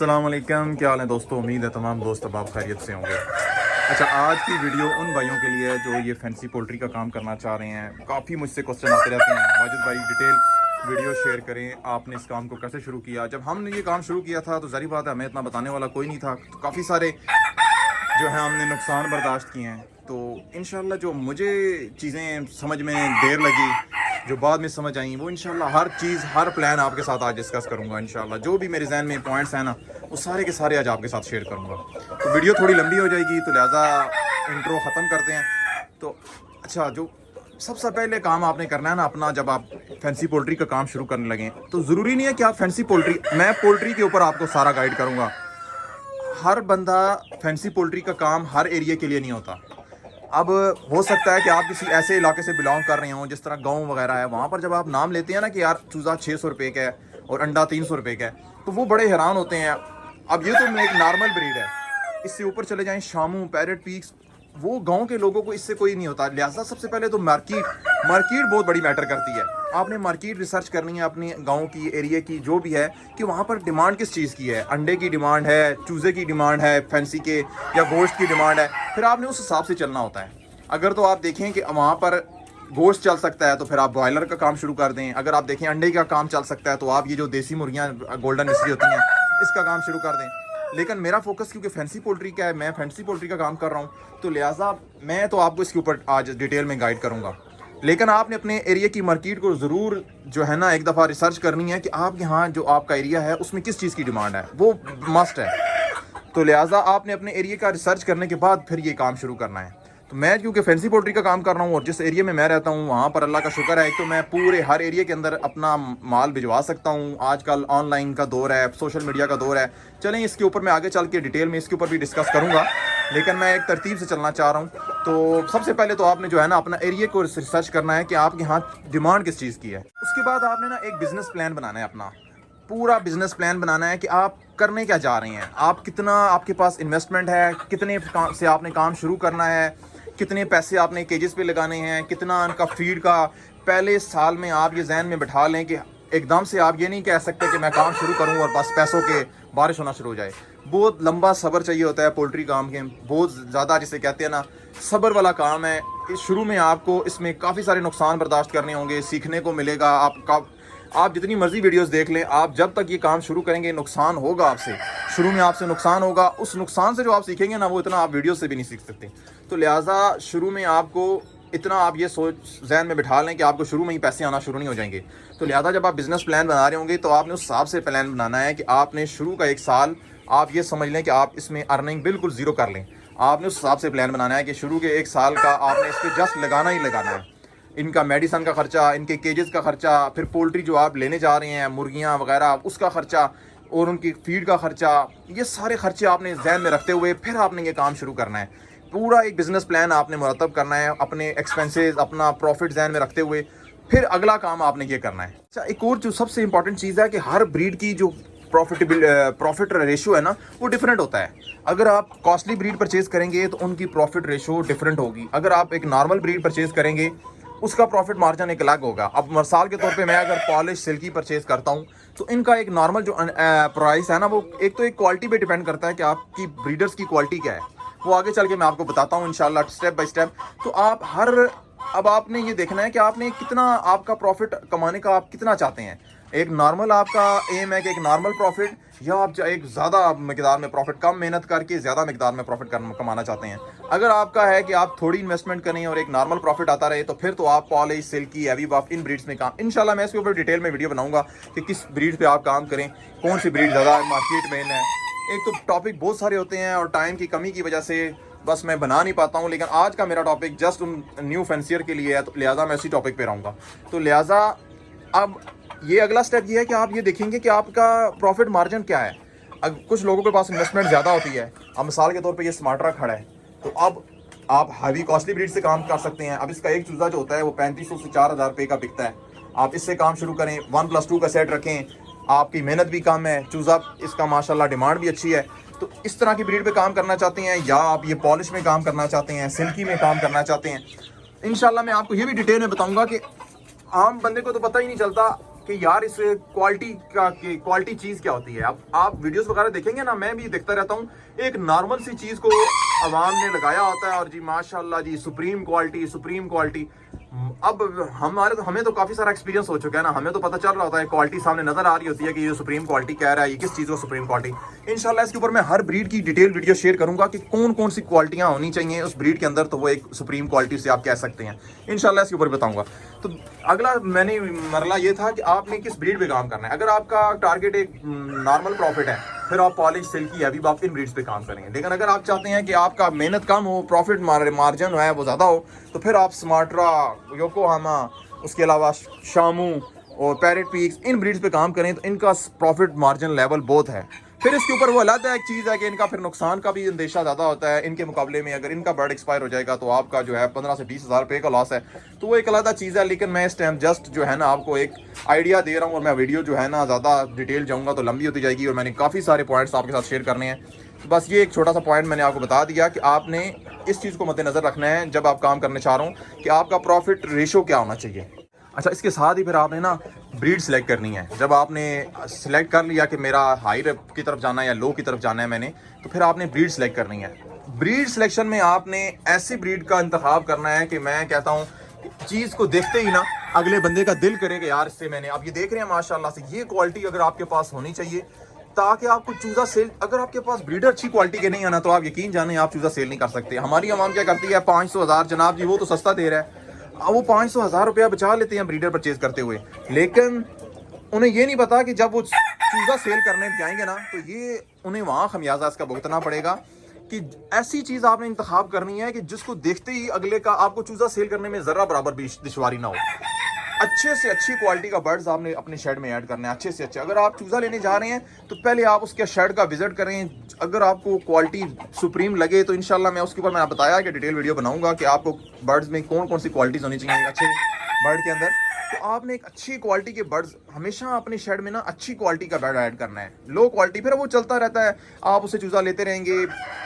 अस्सलाम वालेकुम, क्या हाल है दोस्तों। उम्मीद है तमाम दोस्त अब आप खैरियत से होंगे। अच्छा, आज की वीडियो उन भाइयों के लिए है जो ये फैंसी पोल्ट्री का काम करना चाह रहे हैं। काफ़ी मुझसे क्वेश्चन आते रहते हैं, माजिद भाई डिटेल वीडियो शेयर करें, आपने इस काम को कैसे शुरू किया। जब हमने ये काम शुरू किया था तो ज़ाहिर बात है हमें इतना बताने वाला कोई नहीं था, तो काफ़ी सारे जो है हमने नुकसान बर्दाश्त किए हैं। तो इंशाल्लाह जो मुझे चीज़ें समझ में देर लगी, जो बाद में समझ आई, वो इंशाल्लाह हर चीज़ हर प्लान आपके साथ आज डिस्कस करूंगा। इंशाल्लाह जो भी मेरे जहन में पॉइंट्स हैं ना, वो सारे के सारे आज आपके साथ शेयर करूंगा। तो वीडियो थोड़ी लंबी हो जाएगी, तो लिहाजा इंट्रो ख़त्म करते हैं। तो अच्छा, जो सबसे पहले काम आपने करना है ना अपना, जब आप फैंसी पोल्ट्री का काम शुरू करने लगें, तो ज़रूरी नहीं है कि आप फैंसी पोल्ट्री, मैं पोल्ट्री के ऊपर आपको सारा गाइड करूँगा। हर बंदा फैंसी पोल्ट्री का काम हर एरिया के लिए नहीं होता। अब हो सकता है कि आप किसी ऐसे इलाके से बिलोंग कर रहे हों जिस तरह गांव वगैरह है, वहाँ पर जब आप नाम लेते हैं ना कि यार चूज़ा 600 रुपये का है और अंडा 300 रुपये का है, तो वो बड़े हैरान होते हैं। अब ये तो एक नॉर्मल ब्रीड है, इससे ऊपर चले जाएं शामू, पैरेट, पीक्स, वो गांव के लोगों को इससे कोई नहीं होता। लिहाजा सबसे पहले तो मार्केट बहुत बड़ी मैटर करती है। आपने मार्केट रिसर्च करनी है अपने गांव की, एरिया की, जो भी है, कि वहाँ पर डिमांड किस चीज़ की है। अंडे की डिमांड है, चूज़े की डिमांड है, फैंसी के या गोश्त की डिमांड है, फिर आपने उस हिसाब से चलना होता है। अगर तो आप देखें कि वहाँ पर गोश्त चल सकता है तो फिर आप बॉयलर का काम शुरू कर दें। अगर आप देखें अंडे का काम चल सकता है तो आप ये जो देसी मुर्गियाँ गोल्डन मिस्री होती हैं, इसका काम शुरू कर दें। लेकिन मेरा फोकस क्योंकि फैंसी पोल्ट्री का है, मैं फैंसी पोल्ट्री का काम कर रहा हूँ, तो लिहाजा मैं तो आपको इसके ऊपर आज डिटेल में गाइड करूँगा। लेकिन आपने अपने एरिया की मार्केट को ज़रूर जो है ना एक दफ़ा रिसर्च करनी है कि आप यहाँ जो आपका एरिया है उसमें किस चीज़ की डिमांड है, वो मस्ट है। तो लिहाजा आपने अपने एरिया का रिसर्च करने के बाद फिर ये काम शुरू करना है। तो मैं क्योंकि फैंसी पोल्ट्री का काम कर रहा हूँ और जिस एरिया में मैं रहता हूँ वहाँ पर अल्लाह का शुक्र है, एक तो मैं पूरे हर एरिया के अंदर अपना माल भिजवा सकता हूँ। आजकल ऑनलाइन का दौर है, सोशल मीडिया का दौर है। चलें, इसके ऊपर मैं आगे चल के डिटेल में इसके ऊपर भी डिस्कस करूँगा, लेकिन मैं एक तरतीब से चलना चाह रहा हूँ। तो सबसे पहले तो आपने जो है ना अपना एरिया को रिसर्च करना है कि आपके यहाँ डिमांड किस चीज़ की है। उसके बाद आपने ना एक बिज़नेस प्लान बनाना है, अपना पूरा बिजनेस प्लान बनाना है कि आप करने क्या जा रहे हैं, आप कितना आपके पास इन्वेस्टमेंट है, कितने से आपने काम शुरू करना है, कितने पैसे आपने केजेस पे लगाने हैं, कितना उनका फीड का। पहले साल में आप ये जहन में बिठा लें कि एकदम से आप ये नहीं कह सकते कि मैं काम शुरू करूं और बस पैसों के बारिश होना शुरू हो जाए। बहुत लंबा सब्र चाहिए होता है पोल्ट्री काम के, बहुत ज़्यादा, जिसे कहते हैं ना सब्र वाला काम है। शुरू में आपको इसमें काफ़ी सारे नुकसान बर्दाश्त करने होंगे, सीखने को मिलेगा। आप जितनी मर्जी वीडियोस देख लें, आप जब तक ये काम शुरू करेंगे नुकसान होगा आपसे, शुरू में आपसे नुकसान होगा। उस नुकसान से जो आप सीखेंगे ना, वो इतना आप वीडियो से भी नहीं सीख सकते। तो लिहाजा शुरू में आपको इतना आप ये सोच जहन में बिठा लें कि आपको शुरू में ही पैसे आना शुरू नहीं हो जाएंगे। तो लिहाजा जब आप बिज़नेस प्लान बना रहे होंगे तो आपने उस हिसाब से प्लान बनाना है कि आपने शुरू का एक साल आप ये समझ लें कि आप इसमें अर्निंग बिल्कुल ज़ीरो कर लें। आपने उस हिसाब से प्लान बनाना है कि शुरू के एक साल का आपने इस पर जस्ट लगाना ही लगाना है। इनका मेडिसन का खर्चा, इनके केजेस का खर्चा, फिर पोल्ट्री जो आप लेने जा रहे हैं मुर्गियाँ वगैरह, उसका खर्चा और उनकी फीड का खर्चा, ये सारे खर्चे आपने जहन में रखते हुए फिर आपने ये काम शुरू करना है। पूरा एक बिज़नेस प्लान आपने मुरतब करना है, अपने एक्सपेंसेस, अपना प्रॉफिट जहन में रखते हुए फिर अगला काम आपने ये करना है। अच्छा, एक और जो सबसे इंपॉर्टेंट चीज़ है कि हर ब्रीड की जो प्रॉफिट रेशो है ना, वो डिफरेंट होता है। अगर आप कॉस्टली ब्रीड परचेज़ करेंगे तो उनकी प्रॉफिट रेशो डिफरेंट होगी। अगर आप एक नॉर्मल ब्रीड परचेज़ करेंगे उसका प्रॉफिट मार्जिन एक अलग होगा। अब मिसाल के तौर पे मैं अगर पॉलिश सिल्की परचेज़ करता हूँ तो इनका एक नॉर्मल जो प्राइस है ना, वो एक तो एक क्वालिटी पे डिपेंड करता है कि आपकी ब्रीडर्स की क्वालिटी क्या है, वो आगे चल के मैं आपको बताता हूँ इंशाल्लाह स्टेप बाय स्टेप। तो अब आपने ये देखना है कि आपने कितना, आपका प्रॉफिट कमाने का आप कितना चाहते हैं। एक नॉर्मल आपका एम है कि एक नॉर्मल प्रॉफिट, या आप एक ज़्यादा मिकदार में प्रॉफिट, कम मेहनत करके ज़्यादा मिकदार में प्रॉफिट कमाना चाहते हैं। अगर आपका है कि आप थोड़ी इन्वेस्टमेंट करें और एक नॉर्मल प्रॉफिट आता रहे, तो फिर तो आप पॉलिश, सिल्की, हैवी बफ, इन ब्रीड्स में काम, इंशाल्लाह मैं इसके ऊपर डिटेल में वीडियो बनाऊंगा कि किस ब्रीड पे आप काम करें, कौन सी ब्रीड ज़्यादा मार्केट में है। एक तो टॉपिक बहुत सारे होते हैं और टाइम की कमी की वजह से बस मैं बना नहीं पाता हूँ, लेकिन आज का मेरा टॉपिक जस्ट उन न्यू फैंसियर के लिए है, तो लिहाजा मैं इसी टॉपिक पे रहूँगा। तो लिहाजा अब ये अगला स्टेप ये है कि आप ये देखेंगे कि आपका प्रॉफिट मार्जिन क्या है। अब कुछ लोगों के पास इन्वेस्टमेंट ज़्यादा होती है। अब मिसाल के तौर पे ये स्मार्टरा खड़ा है, तो अब आप हैवी कॉस्टली ब्रीड से काम कर सकते हैं। अब इसका एक चूज़ा जो होता है वो 3500 से 4000 रुपये का बिकता है। आप इससे काम शुरू करें, 1+2 का सेट रखें, आपकी मेहनत भी कम है, चूज़ा इसका माशाल्लाह डिमांड भी अच्छी है। तो इस तरह की ब्रीड पे काम करना चाहते हैं, या आप ये पॉलिश में काम करना चाहते हैं, सिल्की में काम करना चाहते हैं, इंशाल्लाह मैं आपको ये भी डिटेल में बताऊंगा कि आम बंदे को तो पता ही नहीं चलता कि यार इस क्वालिटी चीज़ क्या होती है। अब आप वीडियोस वगैरह देखेंगे ना, मैं भी देखता रहता हूँ, एक नॉर्मल सी चीज़ को अवाम ने लगाया होता है और जी माशाल्लाह जी सुप्रीम क्वालिटी। अब हमें तो काफ़ी सारा एक्सपीरियंस हो चुका है ना, हमें तो पता चल रहा होता है, क्वालिटी सामने नज़र आ रही होती है कि ये सुप्रीम क्वालिटी कह रहा है, ये किस चीज़ को सुप्रीम क्वालिटी। इंशाल्लाह इसके ऊपर मैं हर ब्रीड की डिटेल वीडियो शेयर करूंगा कि कौन कौन सी क्वालिटियाँ होनी चाहिए उस ब्रीड के अंदर, तो वो एक सुप्रीम क्वालिटी से आप कह सकते हैं। इंशाल्लाह इसके ऊपर बताऊंगा। तो अगला मैंने मरला ये था कि आपने किस ब्रीड पे काम करना है। अगर आपका टारगेट एक नॉर्मल प्रॉफिट है, फिर आप पॉलिश, सिल्की, हैवी आप इन ब्रीड्स पे काम करेंगे। लेकिन अगर आप चाहते हैं कि आपका मेहनत कम हो, प्रॉफिट मार्जिन है वो ज़्यादा हो, तो फिर आप स्मार्ट्रा, योकोहामा, उसके अलावा शामू और पैरेट पीक्स, इन ब्रीड्स पे काम करें तो इनका प्रॉफिट मार्जिन लेवल बहुत है। फिर इसके ऊपर वो अलग एक चीज़ है कि इनका फिर नुकसान का भी अंदेशा ज़्यादा होता है इनके मुकाबले में। अगर इनका बर्ड एक्सपायर हो जाएगा तो आपका जो है 15 से 20 हज़ार रुपये का लॉस है, तो वो एक अलग चीज़ है। लेकिन मैं इस टाइम जस्ट जो है ना आपको एक आइडिया दे रहा हूँ, और मैं वीडियो जो है ना ज़्यादा डिटेल जाऊँगा तो लंबी होती जाएगी, और मैंने काफ़ी सारे पॉइंट्स आपके साथ शेयर करने हैं। तो बस ये एक छोटा सा पॉइंट मैंने आपको बता दिया कि आपने इस चीज़ को मद्देनज़र रखना है जब आप काम करने चाह रहा हूँ कि आपका प्रॉफिट रेशो क्या होना चाहिए। अच्छा, इसके साथ ही फिर आपने ना ब्रीड सेलेक्ट करनी है। जब आपने सेलेक्ट कर लिया कि मेरा हाई की तरफ जाना है या लो की तरफ जाना है मैंने, तो फिर आपने ब्रीड सेलेक्ट करनी है। ब्रीड सिलेक्शन में आपने ऐसी ब्रीड का इंतखाब करना है कि मैं कहता हूँ चीज़ को देखते ही ना अगले बंदे का दिल करे कि यार इससे मैंने, आप ये देख रहे हैं माशाल्लाह से, ये क्वालिटी अगर आपके पास होनी चाहिए ताकि आपको चूज़ा सेल, अगर आपके पास ब्रीडर अच्छी क्वालिटी के नहीं आना तो आप यकीन जाने आप चूज़ा सेल नहीं कर सकते। हमारी आवाम क्या करती है, 500,000 जनाब जी वो तो सस्ता दे रहा है, वो 500,000 रुपया बचा लेते हैं ब्रीडर परचेज करते हुए, लेकिन उन्हें ये नहीं पता कि जब वो चूज़ा सेल करने जाएंगे ना तो ये उन्हें वहाँ खमियाजा इसका भुगतना पड़ेगा। कि ऐसी चीज़ आपने इंतखाब करनी है कि जिसको देखते ही अगले का आपको चूज़ा सेल करने में ज़रा बराबर भी दुश्वारी ना हो। अच्छे से अच्छी क्वालिटी का बर्ड्स आपने अपने शेड में ऐड करना है, अच्छे से अच्छे। अगर आप चूज़ा लेने जा रहे हैं तो पहले आप उसके शेड का विजिट करें। अगर आपको क्वालिटी सुप्रीम लगे तो इंशाल्लाह मैं उसके ऊपर, मैंने बताया कि डिटेल वीडियो बनाऊंगा कि आपको बर्ड्स में कौन कौन सी क्वालिटीज़ होनी चाहिए अच्छे बर्ड के अंदर। तो आपने एक अच्छी क्वालिटी के बर्ड्स हमेशा अपने शेड में ना अच्छी क्वालिटी का बर्ड ऐड करना है। लो क्वालिटी फिर वो चलता रहता है, आप उसे चूज़ा लेते रहेंगे,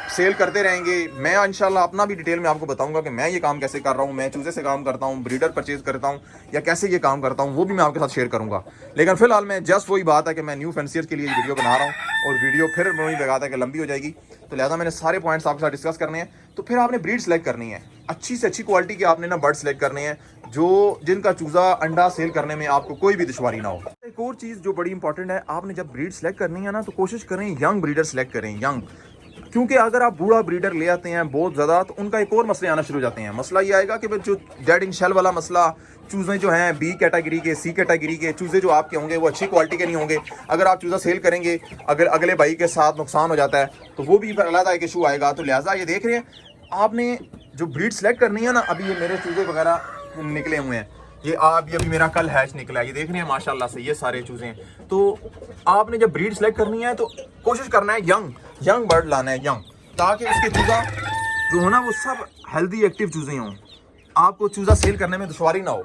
सेल करते रहेंगे। मैं इंशाल्लाह अपना भी डिटेल में आपको बताऊंगा कि मैं ये काम कैसे कर रहा हूँ, मैं चूज़े से काम करता हूँ, ब्रीडर परचेज करता हूँ या कैसे ये काम करता हूँ, वो भी मैं आपके साथ शेयर करूँगा। लेकिन फिलहाल मैं जस्ट वही बात है कि मैं न्यू फैंसियर के लिए वीडियो बना रहा हूँ, और वीडियो फिर वही लगाता है कि लंबी हो जाएगी, तो लिहाजा मैंने सारे पॉइंट्स आपके साथ डिस्कस करने हैं। तो फिर आपने ब्रीड सेलेक्ट करनी है, अच्छी से अच्छी क्वालिटी के आपने ना बर्ड सेलेक्ट करने हैं जो जिनका चूज़ा अंडा सेल करने में आपको कोई भी दुश्वारी ना हो। एक और चीज़ जो बड़ी इंपॉर्टेंट है, आपने जब ब्रीड सेलेक्ट करनी है ना तो कोशिश करें यंग ब्रीडर सेलेक्ट करें, यंग। क्योंकि अगर आप बूढ़ा ब्रीडर ले आते हैं बहुत ज़्यादा तो उनका एक और मसले आना शुरू हो जाते हैं। मसला ये आएगा कि जो डेड इन शेल वाला मसला, चूज़े जो हैं बी कैटेगरी के, सी कैटेगरी के चूज़े जो आपके होंगे वो अच्छी क्वालिटी के नहीं होंगे। अगर आप चूज़ा सेल करेंगे, अगर अगले भाई के साथ नुकसान हो जाता है तो वो भी अलग एक इशू आएगा। तो लिहाजा ये देख रहे हैं आपने जो ब्रीड सेलेक्ट करनी है ना, अभी ये मेरे चूज़े वगैरह निकले हुए हैं, ये अभी मेरा कल हैच निकला है, ये देख रहे हैं माशाल्लाह से ये सारे चूज़े हैं। तो आपने जब ब्रीड सेलेक्ट करनी है तो कोशिश करना है यंग बर्ड लाना है, यंग, ताकि उसके चूज़ा जो हो ना वो सब हेल्दी एक्टिव चूज़े हों, आपको चूज़ा सेल करने में दुश्वारी ना हो।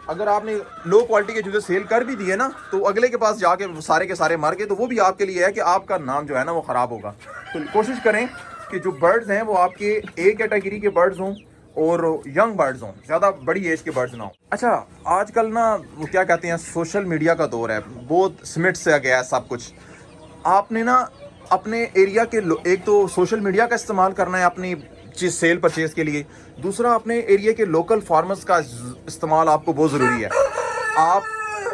अगर आपने लो क्वालिटी के चूज़े सेल कर भी दिए ना तो अगले के पास जाके सारे के सारे मर गए तो वो भी आपके लिए है कि आपका नाम जो है ना वो ख़राब होगा। तो कोशिश करें कि जो बर्ड्स हैं वो आपके ए कैटेगरी के बर्ड्स हों और यंग बर्ड्स हों, ज़्यादा बड़ी एज के बर्ड्स ना हो। अच्छा, आजकल ना वो क्या कहते हैं, सोशल मीडिया का दौर है, बहुत स्मिट से आ गया है सब कुछ। आपने ना अपने एरिया के एक तो सोशल मीडिया का इस्तेमाल करना है अपनी चीज़ सेल परचेज़ के लिए, दूसरा अपने एरिया के लोकल फार्मर्स का इस्तेमाल आपको बहुत ज़रूरी है।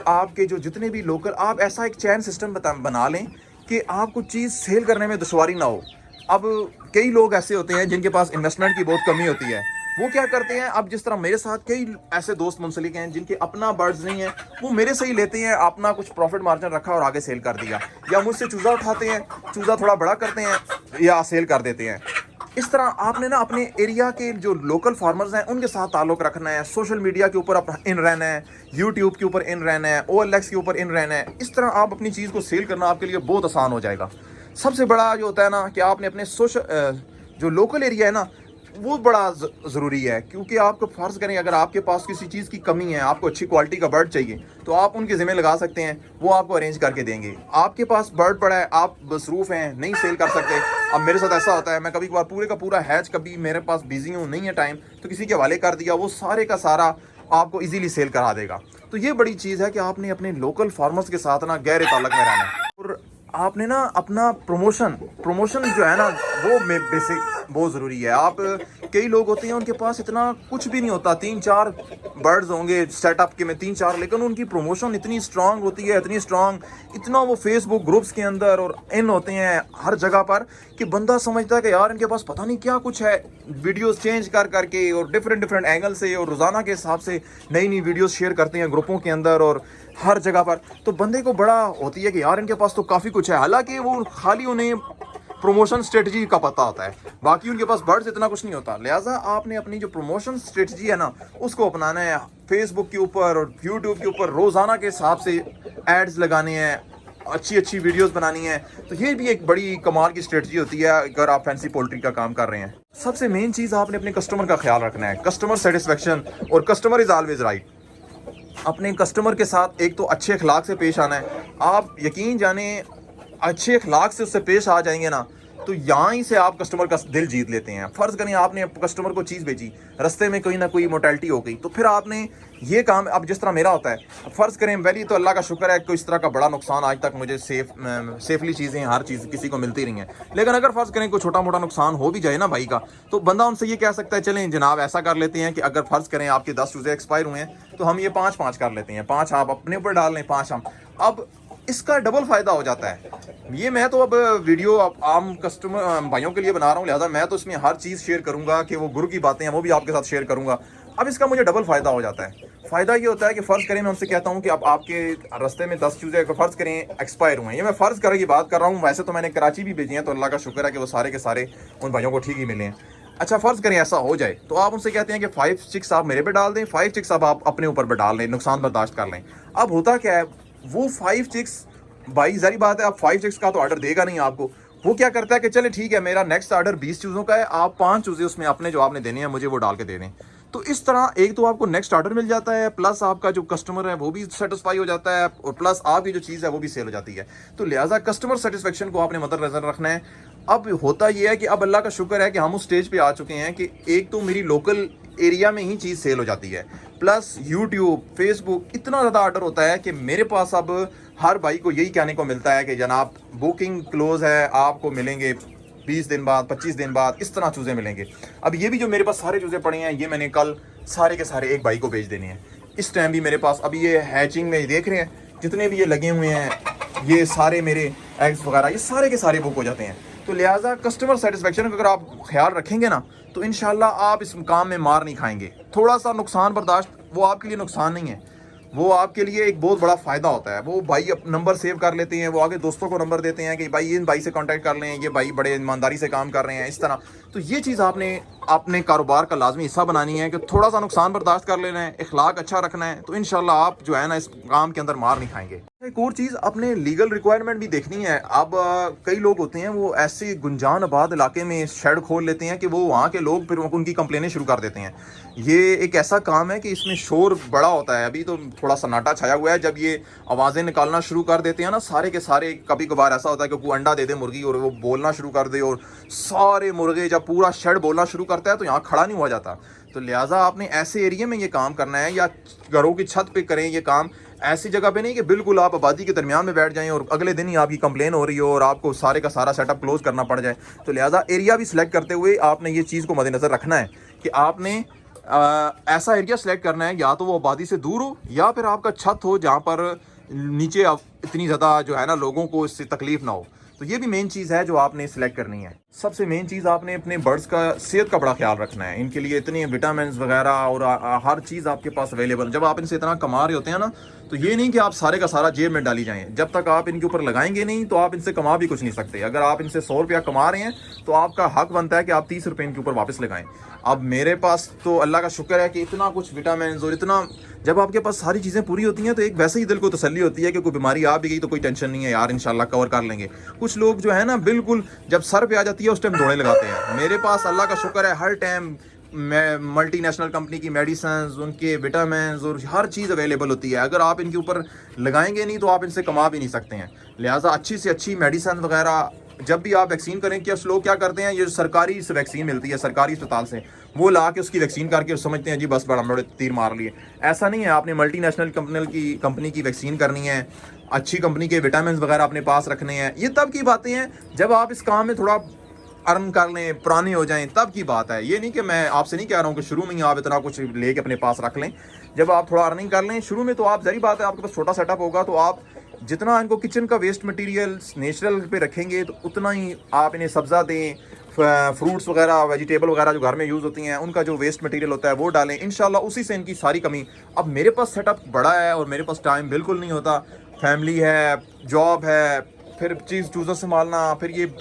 आपके जो जितने भी लोकल, आप ऐसा एक चैन सिस्टम बना लें कि आपको चीज़ सेल करने में दुश्वारी ना हो। अब कई लोग ऐसे होते हैं जिनके पास इन्वेस्टमेंट की बहुत कमी होती है, वो क्या करते हैं, अब जिस तरह मेरे साथ कई ऐसे दोस्त मुंसलिक हैं जिनके अपना बर्ड्स नहीं है, वो मेरे से ही लेते हैं, अपना कुछ प्रॉफिट मार्जिन रखा और आगे सेल कर दिया, या मुझसे चूज़ा उठाते हैं, चूज़ा थोड़ा बड़ा करते हैं या सेल कर देते हैं। इस तरह आपने ना अपने एरिया के जो लोकल फार्मर्स हैं उनके साथ ताल्लुक़ रखना है, सोशल मीडिया के ऊपर इन रहना है, यूट्यूब के ऊपर इन रहना है, OLX के ऊपर इन रहना है। इस तरह आप अपनी चीज़ को सेल करना आपके लिए बहुत आसान हो जाएगा। सबसे बड़ा जो होता है ना कि आपने अपने जो लोकल एरिया है ना वो बड़ा ज़रूरी है, क्योंकि आपको फ़र्ज़ करें अगर आपके पास किसी चीज़ की कमी है, आपको अच्छी क्वालिटी का बर्ड चाहिए तो आप उनके ज़िम्मे लगा सकते हैं, वो आपको अरेंज करके देंगे। आपके पास बर्ड पड़ा है, आप मसरूफ़ हैं, नहीं सेल कर सकते। अब मेरे साथ ऐसा होता है, मैं कभी कभार पूरे का पूरा हैच, कभी मेरे पास बिजी हूँ, नहीं है टाइम, तो किसी के हवाले कर दिया, वो सारे का सारा آپ کو ایزیلی سیل کرا دے گا. تو یہ بڑی چیز ہے کہ آپ نے اپنے لوکل فارمرز کے ساتھ نا گہرے تعلق میں رہنا ہے. اور آپ نے نا اپنا پروموشن جو ہے نا وہ بیسک بہت ضروری ہے. آپ کئی لوگ ہوتے ہیں ان کے پاس اتنا کچھ بھی نہیں ہوتا, 3-4 برڈز ہوں گے سیٹ اپ کے میں 3-4, لیکن ان کی پروموشن اتنی اسٹرانگ ہوتی ہے, اتنی اسٹرانگ, اتنا وہ فیس بک گروپس کے اندر اور ان ہوتے ہیں ہر جگہ پر کہ بندہ سمجھتا ہے کہ یار ان کے پاس پتہ نہیں کیا کچھ ہے. ویڈیوز چینج کر کے اور ڈفرینٹ اینگل سے اور روزانہ کے حساب سے نئی ویڈیوز شیئر کرتے ہیں گروپوں کے اندر اور ہر جگہ پر. تو بندے کو بڑا ہوتی ہے کہ یار ان کے پاس تو کافی کچھ ہے, حالانکہ وہ خالی انہیں پروموشن اسٹریٹجی کا پتہ ہوتا ہے, باقی ان کے پاس برڈز اتنا کچھ نہیں ہوتا. لہٰذا آپ نے اپنی جو پروموشن اسٹریٹجی ہے نا اس کو اپنانا ہے. فیس بک کے اوپر اور یوٹیوب کے اوپر روزانہ کے حساب سے ایڈز لگانے ہیں, اچھی ویڈیوز بنانی ہے. تو یہ بھی ایک بڑی کمال کی اسٹریٹجی ہوتی ہے اگر آپ فینسی پولٹری کا کام کر رہے ہیں. سب سے مین چیز آپ نے اپنے کسٹمر کا خیال رکھنا ہے, کسٹمر سیٹسفیکشن, اور کسٹمر از آلویز رائٹ. اپنے کسٹمر کے ساتھ ایک تو اچھے اخلاق سے پیش آنا ہے. آپ یقین جانیں اچھے اخلاق سے اس سے پیش آ جائیں گے نا تو یہاں ہی سے آپ کسٹمر کا دل جیت لیتے ہیں. فرض کریں آپ نے کسٹمر کو چیز بھیجی, رستے میں کوئی نہ کوئی موٹیلٹی ہو گئی, تو پھر آپ نے یہ کام, اب جس طرح میرا ہوتا ہے, فرض کریں ویلی تو اللہ کا شکر ہے کوئی اس طرح کا بڑا نقصان آج تک مجھے سیفلی چیزیں ہر چیز کسی کو ملتی رہی ہیں. لیکن اگر فرض کریں کوئی چھوٹا موٹا نقصان ہو بھی جائے نا بھائی کا, تو بندہ ان سے یہ کہہ سکتا ہے چلیں جناب ایسا کر لیتے ہیں کہ اگر فرض کریں آپ کے 10 چوزے ایکسپائر ہوئے ہیں تو ہم یہ 5 کر لیتے ہیں, 5 آپ اپنے اوپر ڈال لیں, 5 ہم. اب اس کا ڈبل فائدہ ہو جاتا ہے. یہ میں تو اب ویڈیو عام کسٹمر بھائیوں کے لیے بنا رہا ہوں, لہٰذا میں تو اس میں ہر چیز شیئر کروں گا کہ وہ گرو کی باتیں ہیں وہ بھی آپ کے ساتھ شیئر کروں گا. اب اس کا مجھے ڈبل فائدہ ہو جاتا ہے. فائدہ یہ ہوتا ہے کہ فرض کریں میں ان سے کہتا ہوں کہ اب آپ کے رستے میں 10 چوزے فرض کریں ایکسپائر ہوئے ہیں, یہ میں فرض کر کے بات کر رہا ہوں, ویسے تو میں نے کراچی بھی بھیجی ہیں تو اللہ کا شکر ہے کہ وہ سارے کے سارے ان بھائیوں کو ٹھیک ہی ملے ہیں. اچھا فرض کریں ایسا ہو جائے تو آپ ان سے کہتے ہیں کہ 5-6 آپ میرے پہ ڈال دیں, 5-6 اب آپ اپنے اوپر پہ ڈال لیں, نقصان برداشت کر لیں. اب ہوتا کیا ہے, وہ 5-6 بھائی ظاہری بات ہے اب 5-6 کا تو آرڈر دے گا نہیں آپ کو. وہ کیا کرتا ہے کہ چلے ٹھیک ہے میرا نیکسٹ آرڈر 20 چیزوں کا ہے, آپ 5 چوزے اس میں اپنے جو آپ نے دینے ہیں مجھے وہ ڈال کے دے دیں. تو اس طرح ایک تو آپ کو نیکسٹ آرڈر مل جاتا ہے, پلس آپ کا جو کسٹمر ہے وہ بھی سیٹسفائی ہو جاتا ہے, اور پلس آپ کی جو چیز ہے وہ بھی سیل ہو جاتی ہے. تو لہٰذا کسٹمر سیٹسفیکشن کو آپ نے مد نظر رکھنا ہے. اب ہوتا یہ ہے کہ اب اللہ کا شکر ہے کہ ہم اس سٹیج پہ آ چکے ہیں کہ ایک تو میری لوکل ایریا میں ہی چیز سیل ہو جاتی ہے, پلس یوٹیوب, فیس بک, اتنا زیادہ آرڈر ہوتا ہے کہ میرے پاس اب ہر بھائی کو یہی کہنے کو ملتا ہے کہ جناب بکنگ کلوز ہے, آپ کو ملیں گے 20 دن بعد, 25 دن بعد, اس طرح چوزے ملیں گے. اب یہ بھی جو میرے پاس سارے چوزے پڑے ہیں یہ میں نے کل سارے کے سارے ایک بھائی کو بھیج دینے ہیں. اس ٹائم بھی میرے پاس ابھی یہ ہیچنگ میں دیکھ رہے ہیں جتنے بھی یہ لگے ہوئے ہیں, یہ سارے میرے ایگز وغیرہ یہ سارے کے سارے بک ہو جاتے ہیں. تو لہٰذا کسٹمر سیٹسفیکشن کا اگر آپ خیال رکھیں گے نا تو انشاءاللہ آپ اس کام میں مار نہیں کھائیں گے. تھوڑا سا نقصان برداشت وہ آپ کے لیے نقصان نہیں ہے, وہ آپ کے لیے ایک بہت بڑا فائدہ ہوتا ہے. وہ بھائی نمبر سیو کر لیتے ہیں, وہ آگے دوستوں کو نمبر دیتے ہیں کہ بھائی ان بھائی سے کانٹیکٹ کر لیں, یہ بھائی بڑے ایمانداری سے کام کر رہے ہیں, اس طرح. تو یہ چیز آپ نے اپنے کاروبار کا لازمی حصہ بنانی ہے کہ تھوڑا سا نقصان برداشت کر لینا ہے, اخلاق اچھا رکھنا ہے, تو انشاءاللہ آپ جو ہے نا اس کام کے اندر مار نہیں کھائیں گے. ایک اور چیز اپنے لیگل ریکوائرمنٹ بھی دیکھنی ہے. اب کئی لوگ ہوتے ہیں وہ ایسے گنجان آباد علاقے میں شیڈ کھول لیتے ہیں کہ وہ وہاں کے لوگ پھر ان کی کمپلینیں شروع کر دیتے ہیں. یہ ایک ایسا کام ہے کہ اس میں شور بڑا ہوتا ہے. ابھی تو تھوڑا سناٹا چھایا ہوا ہے, جب یہ آوازیں نکالنا شروع کر دیتے ہیں نا سارے کے سارے, کبھی کبھار ایسا ہوتا ہے کہ کوئی انڈا دے دے مرغی اور وہ بولنا شروع کر دے, اور سارے مرغے جب پورا شیڈ بولنا شروع کرتا ہے تو یہاں کھڑا نہیں ہوا جاتا. تو لہٰذا آپ نے ایسے ایریے میں یہ کام کرنا ہے, یا گھروں کی چھت پہ کریں یہ کام, ایسی جگہ پہ نہیں کہ بالکل آپ آبادی کے درمیان میں بیٹھ جائیں اور اگلے دن ہی آپ کی کمپلین ہو رہی ہو اور آپ کو سارے کا سارا سیٹ اپ کلوز کرنا پڑ جائے. تو لہٰذا ایریا بھی سلیکٹ کرتے ہوئے آپ نے یہ چیز کو مد نظر رکھنا ہے کہ آپ نے ایسا ایریا سلیکٹ کرنا ہے, یا تو وہ آبادی سے دور ہو یا پھر آپ کا چھت ہو جہاں پر نیچے اتنی زیادہ جو ہے نا لوگوں کو اس سے تکلیف نہ ہو. تو یہ بھی مین چیز ہے جو آپ نے سلیکٹ کرنی ہے. سب سے مین چیز آپ نے اپنے برڈز کا صحت کا بڑا خیال رکھنا ہے. ان کے لیے اتنے وٹامنز وغیرہ اور ہر چیز آپ کے پاس اویلیبل. جب آپ ان سے اتنا کما رہے ہوتے ہیں نا تو یہ نہیں کہ آپ سارے کا سارا جیب میں ڈالی جائیں. جب تک آپ ان کے اوپر لگائیں گے نہیں تو آپ ان سے کما بھی کچھ نہیں سکتے. اگر آپ ان سے 100 روپیہ کما رہے ہیں تو آپ کا حق بنتا ہے کہ آپ 30 روپے ان کے اوپر واپس لگائیں. اب میرے پاس تو اللہ کا شکر ہے کہ اتنا کچھ وٹامنز اور اتنا, جب آپ کے پاس ساری چیزیں پوری ہوتی ہیں تو ایک ویسے ہی دل کو تسلی ہوتی ہے کہ کوئی بیماری آ بھی گئی تو کوئی ٹینشن نہیں ہے یار, انشاءاللہ کور کر لیں گے. کچھ لوگ جو ہے نا بالکل جب سر پہ آ جاتی ہے اس ٹائم دوڑنے لگاتے ہیں. میرے پاس اللہ کا شکر ہے ہر ٹائم ملٹی نیشنل کمپنی کی میڈیسنز, ان کے وٹامنز اور ہر چیز اویلیبل ہوتی ہے. اگر آپ ان کے اوپر لگائیں گے نہیں تو آپ ان سے کما بھی نہیں سکتے ہیں. لہٰذا اچھی سے اچھی میڈیسن وغیرہ जब भी आप वैक्सीन करें, क्या लोग क्या करते हैं, ये सरकारी वैक्सीन मिलती है सरकारी अस्पताल से, वो ला के उसकी वैक्सीन करके समझते हैं जी बस बड़ा बड़े तीर मार लिए। ऐसा नहीं है, आपने मल्टी नेशनल कंपनी की वैक्सीन करनी है, अच्छी कंपनी के विटामिन वगैरह अपने पास रखने हैं। ये तब की बातें हैं जब आप इस काम में थोड़ा अर्न कर लें, पुराने हो जाएं, तब की बात है। ये नहीं कि मैं आपसे नहीं कह रहा हूँ कि शुरू में ही आप इतना कुछ लेके अपने पास रख लें। जब आप थोड़ा अर्निंग कर लें शुरू में, तो आप जरी बात है आपके पास छोटा सेटअप होगा, तो आप जितना इनको किचन का वेस्ट मटेरियल नेचुरल पे रखेंगे तो उतना ही आप इन्हें सब्ज़ा दें, फ्रूट्स वगैरह वेजिटेबल वगैरह जो घर में यूज़ होती हैं उनका जो वेस्ट मटेरियल होता है वो डालें, इंशाल्लाह उसी से इनकी सारी कमी। अब मेरे पास सेटअप बड़ा है और मेरे पास टाइम बिल्कुल नहीं होता, फैमिली है, जॉब है, फिर चूज़ा संभालना, फिर ये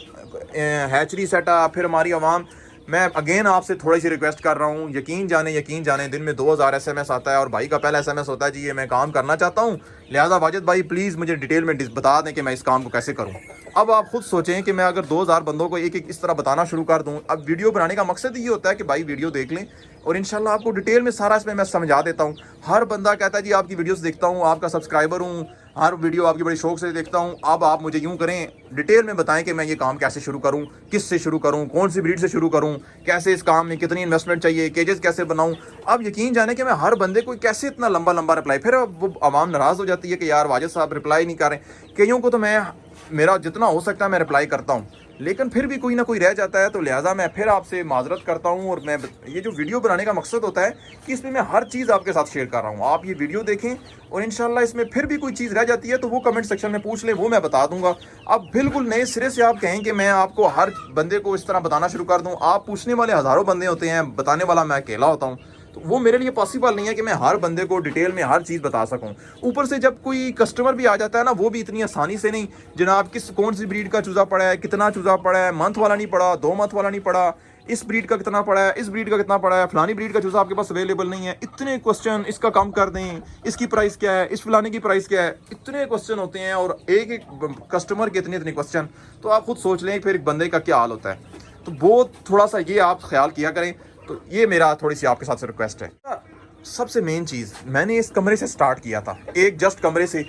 हैचरी सेटअप, फिर हमारी आवाम। मैं अगेन आपसे थोड़ी सी रिक्वेस्ट कर रहा हूँ, यकीन जाने दिन में 2000 SMS आता है और भाई का पहला SMS होता है जी ये मैं काम करना चाहता हूँ, लिहाजा वाजिद भाई प्लीज़ मुझे डिटेल में बता दें कि मैं इस काम को कैसे करूँ। अब आप खुद सोचें कि मैं अगर 2000 बंदों को एक एक इस तरह बताना शुरू कर दूँ। अब वीडियो बनाने का मकसद ये होता है कि भाई वीडियो देख लें और इंशाल्लाह आपको डिटेल में सारा इसमें मैं समझा देता हूँ। हर बंदा कहता है जी आपकी वीडियोस देखता हूँ, आपका सब्सक्राइबर हूँ, हर वीडियो आपकी बड़ी शौक से देखता हूँ। अब आप मुझे यूँ करें, डिटेल में बताएं कि मैं ये काम कैसे शुरू करूँ, किस से शुरू करूँ, कौन सी ब्रीड से शुरू करूँ, कैसे इस काम में कितनी इन्वेस्टमेंट चाहिए, केजेस कैसे बनाऊँ। अब यकीन जाने कि मैं हर बंदे को कैसे इतना लंबा रिप्लाई, फिर वो आवाम नाराज़ हो जाती है कि यार वाजिद साहब रिप्लाई नहीं कर रहे। कईयों को तो मैं मेरा जितना हो सकता है मैं रिप्लाई करता हूँ, लेकिन फिर भी कोई ना कोई रह जाता है, तो लिहाजा मैं फिर आपसे माजरत करता हूँ। और मैं ये जो वीडियो बनाने का मकसद होता है कि इसमें मैं हर चीज़ आपके साथ शेयर कर रहा हूँ। आप ये वीडियो देखें और इंशाल्लाह इसमें फिर भी कोई चीज़ रह जाती है तो वो कमेंट सेक्शन में पूछ लें, वो मैं बता दूंगा। अब बिल्कुल नए सिरे से आप कहें कि मैं आपको हर बंदे को इस तरह बताना शुरू कर दूँ, आप पूछने वाले हज़ारों बंदे होते हैं, बताने वाला मैं अकेला होता हूँ, तो वो मेरे लिए पॉसिबल नहीं है कि मैं हर बंदे को डिटेल में हर चीज़ बता सकूं। ऊपर से जब कोई कस्टमर भी आ जाता है ना, वो भी इतनी आसानी से नहीं, जनाब कौन सी ब्रीड का चूज़ा पड़ा है, कितना चूज़ा पड़ा है, मंथ वाला नहीं पड़ा, 2 मंथ वाला नहीं पड़ा, इस ब्रीड का कितना पड़ा है, इस ब्रीड का कितना पड़ा है, फलानी ब्रीड का चूज़ा आपके पास अवेलेबल नहीं है, इतने क्वेश्चन, इसका कम कर दें, इसकी प्राइस क्या है, इस फलाने की प्राइस क्या है, इतने क्वेश्चन होते हैं और एक एक कस्टमर के इतने क्वेश्चन। तो आप खुद सोच लें फिर एक बंदे का क्या हाल होता है। तो वो थोड़ा सा ये आप ख्याल किया करें। तो ये मेरा थोड़ी सी आपके साथ रिक्वेस्ट है। सबसे मेन चीज़, मैंने इस कमरे से स्टार्ट किया था, एक जस्ट कमरे से।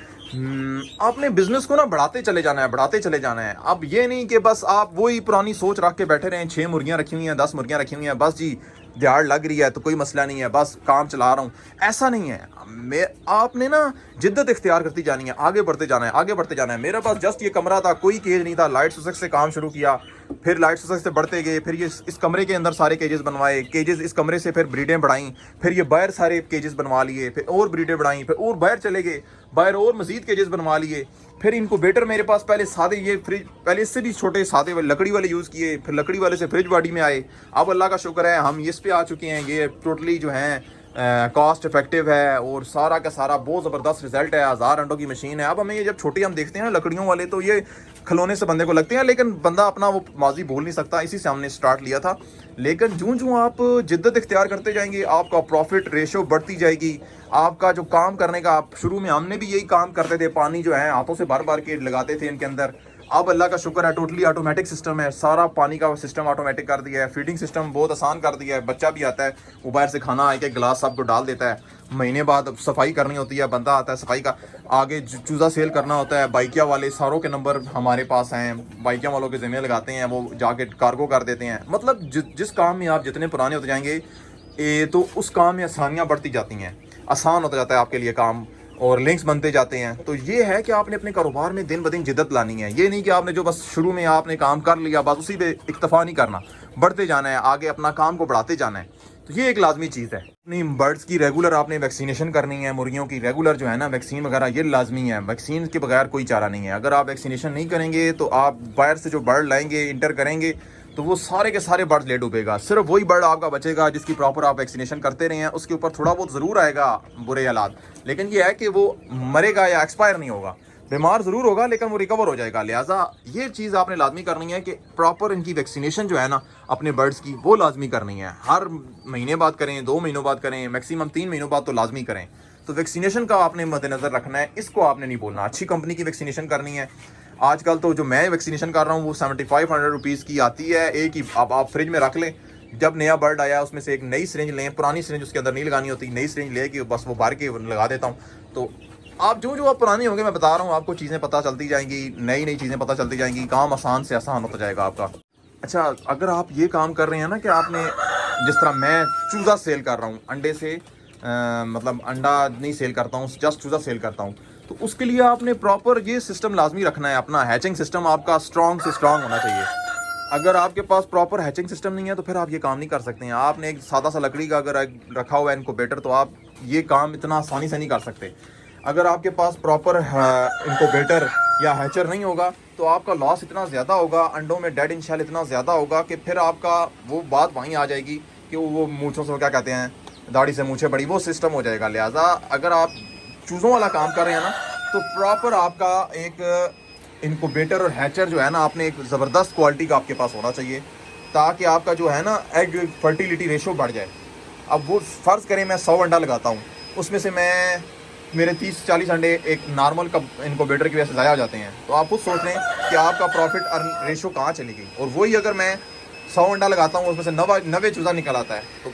आपने बिजनेस को ना बढ़ाते चले जाना है। अब ये नहीं कि बस आप वही पुरानी सोच रख के बैठे रहें, 6 मुर्गियाँ रखी हुई हैं, 10 मुर्गियाँ रखी हुई हैं, बस जी दिहाड़ लग रही है तो कोई मसला नहीं है, बस काम चला रहा हूँ, ऐसा नहीं है। आपने ना जिद्दत इख्तियार करती जानी है, आगे बढ़ते जाना है। मेरे पास जस्ट ये कमरा था, कोई केज नहीं था, लाइट सुसक से काम शुरू किया, फिर लाइट सुसक से बढ़ते गए, फिर ये इस कमरे के अंदर सारे केजेस बनवाए, केजेस इस कमरे से फिर ब्रीडें बढ़ाई, फिर ये बाहर सारे केजेस बनवा लिए, फिर और ब्रीडें बढ़ाई, फिर और बाहर चले गए, बाहर और मजीद केजेस बनवा लिए, फिर इनको बेटर मेरे पास पहले सादे ये फ्रिज, पहले इससे भी छोटे सादे वाले लकड़ी वाले यूज़ किए, फिर लकड़ी वाले से फ्रिज बॉडी में आए। अब अल्लाह का शुक्र है हम इस पे आ चुके हैं, ये टोटली जो है कॉस्ट इफेक्टिव है और सारा का सारा बहुत ज़बरदस्त रिजल्ट है। 1000 अंडों की मशीन है। अब हमें ये जब छोटी हम देखते हैं ना लकड़ियों वाले, तो ये खिलौने से बंदे को लगते हैं, लेकिन बंदा अपना वो माजी भूल नहीं सकता, इसी से हमने स्टार्ट लिया था। लेकिन जूं आप जिद्दत इख्तियार करते जाएंगे, आपका प्रॉफिट रेशो बढ़ती जाएगी। आपका जो काम करने का, आप शुरू में हमने भी यही काम करते थे, पानी जो है हाथों से बार के लगाते थे इनके अंदर। अब अल्लाह का शुक्र है टोटली ऑटोमेटिक सिस्टम है, सारा पानी का सिस्टम ऑटोमेटिक कर दिया है, फीडिंग सिस्टम बहुत आसान कर दिया है। बच्चा भी आता है, वो बाहर से खाना एक गिलास सबको डाल देता है। महीने बाद सफाई करनी होती है, बंदा आता है सफाई का, आगे चूज़ा सेल करना होता है। बाइकिया वाले सारों के नंबर हमारे पास हैं, बाइकिया वालों के ज़िम्मे लगाते हैं, वो जाके कार्गो कर देते हैं। मतलब जिस काम में आप जितने पुराने होते जाएंगे तो उस काम में आसानियाँ बढ़ती जाती हैं, आसान होता जाता है आपके लिए काम, और लिंक्स बनते जाते हैं। तो ये है कि आपने अपने कारोबार में दिन ब दिन जिद्दत लानी है। ये नहीं कि आपने जो बस शुरू में आपने काम कर लिया बस उसी पे इक्तफा नहीं करना, बढ़ते जाना है, आगे अपना काम को बढ़ाते जाना है। तो ये एक लाजमी चीज़ है। अपनी बर्ड्स की रेगुलर आपने वैक्सीनेशन करनी है, मुर्गियों की रेगुलर जो है ना वैक्सीन वगैरह ये लाजमी है। वैक्सीन के बगैर कोई चारा नहीं है। अगर आप वैक्सीनेशन नहीं करेंगे तो आप बाहर से जो बर्ड लाएंगे, इंटर करेंगे, तो वो सारे के सारे बर्ड ले डूबेगा। सिर्फ वही बर्ड आपका बचेगा जिसकी प्रॉपर आप वैक्सीनेशन करते रहे हैं। उसके ऊपर थोड़ा बहुत ज़रूर आएगा बुरे हालात, लेकिन ये है कि वो मरेगा या एक्सपायर नहीं होगा, बीमार ज़रूर होगा लेकिन वो रिकवर हो जाएगा। लिहाजा ये चीज़ आपने लाजमी करनी है कि प्रॉपर इनकी वैक्सीनेशन जो है ना अपने बर्ड्स की, वो लाजमी करनी है। हर महीने बाद करें, 2 महीनों बाद करें, मैक्सिमम 3 महीनों बाद तो लाजमी करें। तो वैक्सीनेशन का आपने मद्देनज़र रखना है, इसको आपने नहीं बोलना। अच्छी कंपनी की वैक्सीनेशन करनी है। आजकल तो जो मैं वैक्सीनेशन कर रहा हूँ वो 7500 रुपीज़ की आती है एक ही। अब आप फ्रिज में रख लें, जब नया बर्ड आया उसमें से एक नई सिरिंज लें, पुरानी सिरिंज उसके अंदर नहीं लगानी होती, नई सिरिंज ले कि बस वो भर के लगा देता हूँ। तो आप जो आप पुराने होंगे, मैं बता रहा हूँ आपको, चीज़ें पता चलती जाएंगी, नई नई चीज़ें पता चलती जाएंगी, काम आसान से आसान होता जाएगा आपका। अच्छा, अगर आप ये काम कर रहे हैं ना कि आपने, जिस तरह मैं चूज़ा सेल कर रहा हूँ, अंडे से मतलब अंडा नहीं सेल करता हूँ, जस्ट चूज़ा सेल करता हूँ, तो उसके लिए आपने प्रॉपर ये सिस्टम लाजमी रखना है, अपना हैचिंग सिस्टम आपका स्ट्रॉन्ग से स्ट्रॉन्ग होना चाहिए। अगर आपके पास प्रॉपर हैचिंग सिस्टम नहीं है तो फिर आप ये काम नहीं कर सकते हैं। आपने एक सादा सा लकड़ी का अगर रखा हुआ है इनक्यूबेटर, तो आप ये काम इतना आसानी से नहीं कर सकते। अगर आपके पास प्रॉपर इनक्यूबेटर या हैचर नहीं होगा तो आपका लॉस इतना ज़्यादा होगा, अंडों में डेड इंशेल इतना ज़्यादा होगा कि फिर आपका वो बात वहीं आ जाएगी कि वो मूँछों से, क्या कहते हैं, दाढ़ी से मूँछें बड़ी, वो सिस्टम हो जाएगा। लिहाजा अगर आप चूज़ों वाला काम कर रहे हैं ना, तो प्रॉपर आपका एक इनक्यूबेटर और हैचर जो है ना, आपने एक ज़बरदस्त क्वालिटी का आपके पास होना चाहिए, ताकि आपका जो है ना एग फर्टिलिटी रेशो बढ़ जाए। अब वो फ़र्ज़ करें मैं 100 अंडा लगाता हूँ, उसमें से मेरे 30-40 अंडे एक नॉर्मल का इनक्यूबेटर की वजह से ज़ाया हो जाते हैं, तो आप खुद सोच लें कि आपका प्रॉफिट अर्न रेशो कहाँ चली गई। और वही अगर मैं 100 अंडा लगाता हूँ, उसमें से 90 चूज़ा निकल आता है, तो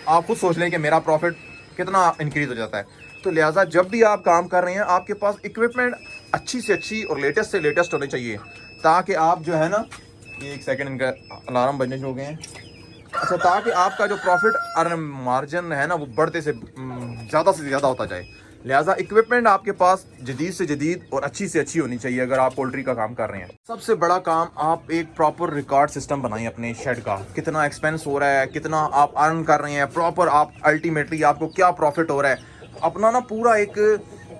आप खुद सोच लें कि मेरा प्रॉफिट कितना इंक्रीज़ हो जाता है। तो लिहाजा जब भी आप काम कर रहे हैं, आपके पास इक्विपमेंट अच्छी से अच्छी और लेटेस्ट से लेटेस्ट होनी चाहिए, ताकि आप जो है ना, ये 1 सेकंड, इनका अलार्म बजने हो गए हैं। अच्छा, ताकि आपका जो प्रॉफिट अर्न मार्जिन है ना, वो बढ़ते से ज़्यादा से ज़्यादा होता जाए। लिहाजा इक्विपमेंट आपके पास जदीद से जदीद और अच्छी से अच्छी होनी चाहिए अगर आप पोल्ट्री का काम कर रहे हैं। सबसे बड़ा काम, आप एक प्रॉपर रिकॉर्ड सिस्टम बनाएं अपने शेड का, कितना एक्सपेंस हो रहा है, कितना आप अर्न कर रहे हैं, प्रॉपर आप अल्टीमेटली आपको क्या प्रॉफिट हो रहा है, अपना ना पूरा एक,